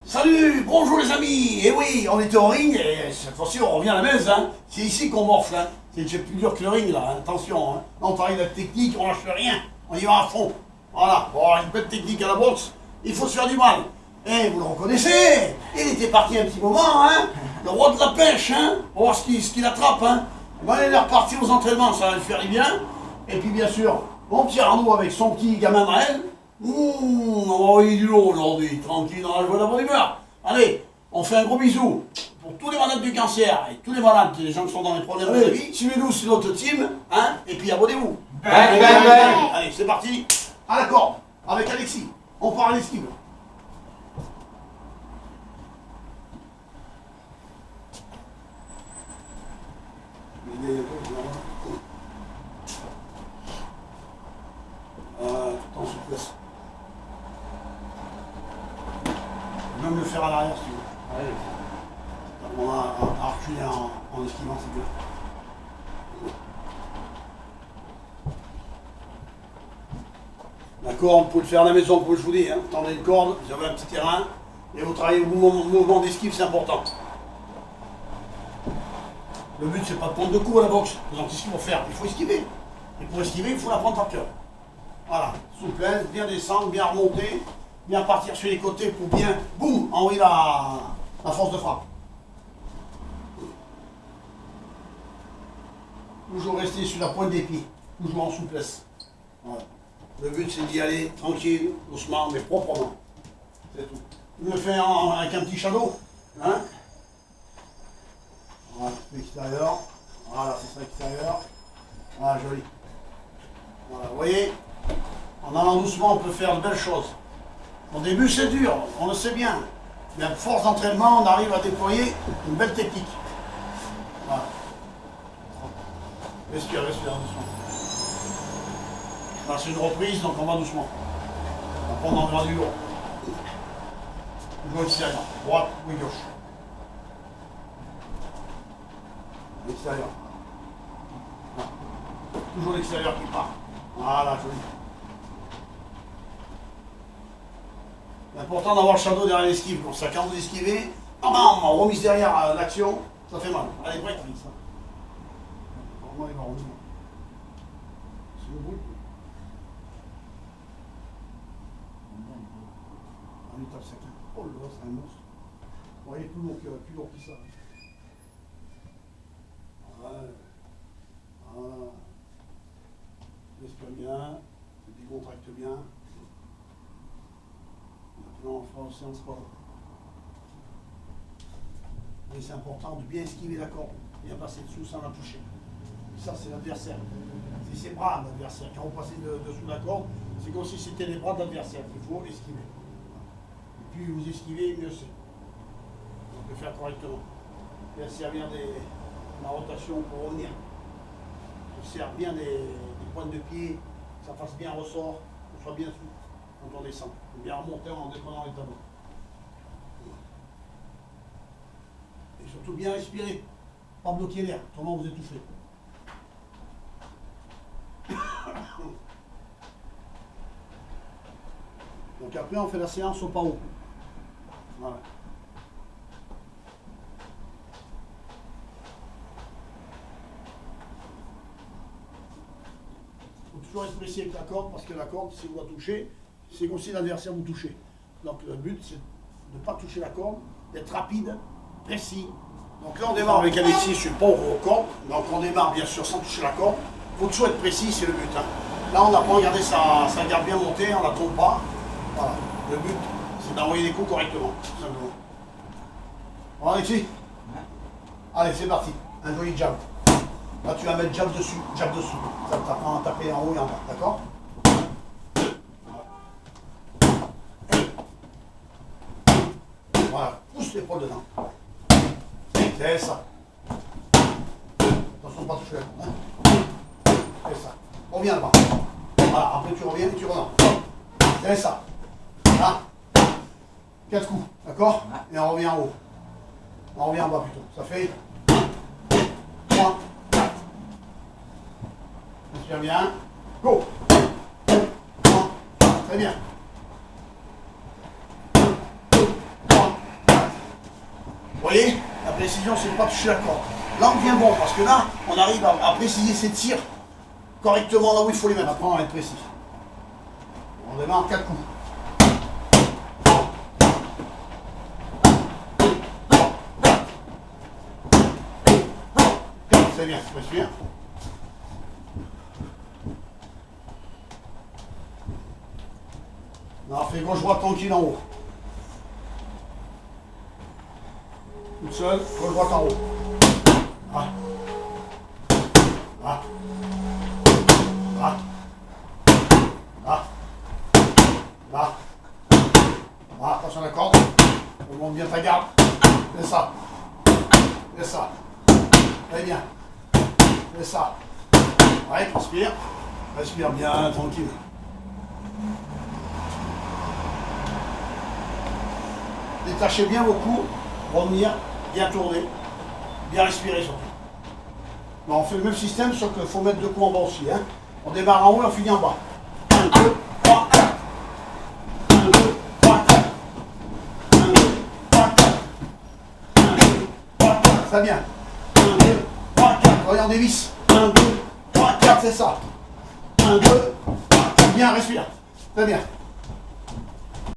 Salut, bonjour les amis. Et oui, on était au ring et cette fois-ci on revient à la maison. Hein. C'est ici qu'on morfle. Hein. C'est plus dur que le ring là, hein. Attention. Hein. Là, on travaille la technique, on lâche rien. On y va à fond. Voilà, bon, une belle technique à la boxe, il faut se faire du mal. Et vous le reconnaissez, il était parti un petit moment, hein. Le roi de la pêche, hein. On va voir ce qu'il attrape. Hein. Bon, il est reparti aux entraînements, ça va le faire bien. Et puis bien sûr, mon petit Arnaud avec son petit gamin Maël. On va envoyer du lot aujourd'hui, tranquille dans la joie de la bonne humeur. Allez, on fait un gros bisou pour tous les malades du cancer et tous les malades, les gens qui sont dans les problèmes de la vie. Suivez-nous sur notre team, hein, et puis abonnez-vous. Allez, c'est parti, à la corde, avec Alexis. On part à l'esquive. Tout en souplesse. Même le faire à l'arrière si tu veux. Allez. On a à reculer en esquivant, c'est bien. D'accord, on peut le faire à la maison, comme je vous dis. Hein. Tendez une corde, vous avez un petit terrain, et vous travaillez au mouvement d'esquive, c'est important. Le but, c'est pas de prendre de coups à la boxe. Donc, c'est ce qu'il faut faire. Il faut esquiver. Et pour esquiver, il faut la prendre par cœur. Voilà, souplesse, bien descendre, bien remonter, bien partir sur les côtés pour bien, boum, envoyer la force de frappe. Toujours rester sur la pointe des pieds, toujours en souplesse. Voilà. Le but, c'est d'y aller tranquille, doucement, mais proprement. C'est tout. Je le fais avec un petit shadow. Hein. Voilà, l'extérieur. Voilà, c'est ça l'extérieur. Voilà, joli. Voilà, vous voyez, en allant doucement, on peut faire de belles choses. Au début, c'est dur, on le sait bien. Mais à force d'entraînement, on arrive à déployer une belle technique. Voilà. Respire, respire doucement. Là, c'est une reprise, donc on va doucement. On va prendre en du lourd. Toujours extérieur. Droite ou gauche. L'extérieur. Voilà. Toujours l'extérieur qui part. Voilà, joli. C'est important d'avoir le shadow derrière l'esquive. Comme ça, quand vous esquivez, en remise derrière l'action, ça fait mal. Allez, break, ça. Normalement, il va revenir. C'est le bruit. Allez, tape ça. Oh là, c'est un monstre. Bon, il est plus lourd que ça. Voilà. Voilà. Respire bien, décontracte bien. Maintenant, on fera en séance sport. Mais c'est important de bien esquiver la corde, bien passer dessous sans la toucher. Et ça, c'est l'adversaire. C'est ses bras, l'adversaire. Quand vous passez dessous la corde, c'est comme si c'était les bras de l'adversaire qu'il faut esquiver. Et plus vous esquivez, mieux c'est. Donc, le faire correctement. Bien servir de la rotation pour revenir. On serre bien des pointes de pied, que ça fasse bien ressort, qu'on soit bien sous quand on descend. Bien remonter en déprenant les tableaux. Et surtout bien respirer, pas bloquer l'air, autrement vous étouffez. Donc après on fait la séance au pas haut. Voilà. Toujours être précis avec la corde, parce que la corde, si vous la touchez, c'est comme si l'adversaire vous touchez. Donc le but, c'est de ne pas toucher la corde, d'être rapide, précis. Donc là, on démarre avec Alexis, je suis pas aux cordes, donc on démarre bien sûr sans toucher la corde. Il faut toujours être précis, c'est le but. Hein. Là, on apprend à garder sa garde bien montée, on ne la trompe pas. Voilà. Le but, c'est d'envoyer des coups correctement, tout simplement. Bon, Alexis. Allez, c'est parti. Un joli jab. Là, tu vas mettre jab dessus, jab dessous. Ça t'apprend à taper en haut et en bas, d'accord? Voilà, pousse l'épaule dedans. C'est ça. Attention, pas toucher. Hein. C'est ça. Reviens là-bas. Voilà, après tu reviens et tu reviens. C'est ça. Là. 4 coups, d'accord? Et on revient en haut. On revient en bas plutôt. Ça fait 3. Respire bien. Go. 3. Très bien. 3. Vous voyez, la précision, c'est de pas toucher la corde. Là, on devient bon, parce que là, on arrive à préciser ses tirs correctement là où il faut les mettre. Après, on va être précis. On démarre en 4 coups. C'est bien, respire. Non, fais gauche-droite tranquille en haut. Toute seule, gauche-droite en haut. Ah. Ah. Ah. Ah. Là. Ah, attention à la corde. Remonte bien ta garde. Fais ça. Fais ça. Très bien. Fais ça. Ouais, respire. Respire bien, tranquille. Détachez bien vos coups. Revenir, bien tourner. Bien respirer surtout. Bon, on fait le même système, sauf qu'il faut mettre deux coups en bas aussi. Hein. On démarre en haut et on finit en bas. 1, 2, 3, 4. 1, 2, 3, 4. 1, 2, 3, 4. 1, 2, 3, 4. Très bien. 1, 2, 3, 4. Voyons des vis. 1, 2, 3, 4, c'est ça. 1, 2, 3, 4. Bien, respire. Très bien.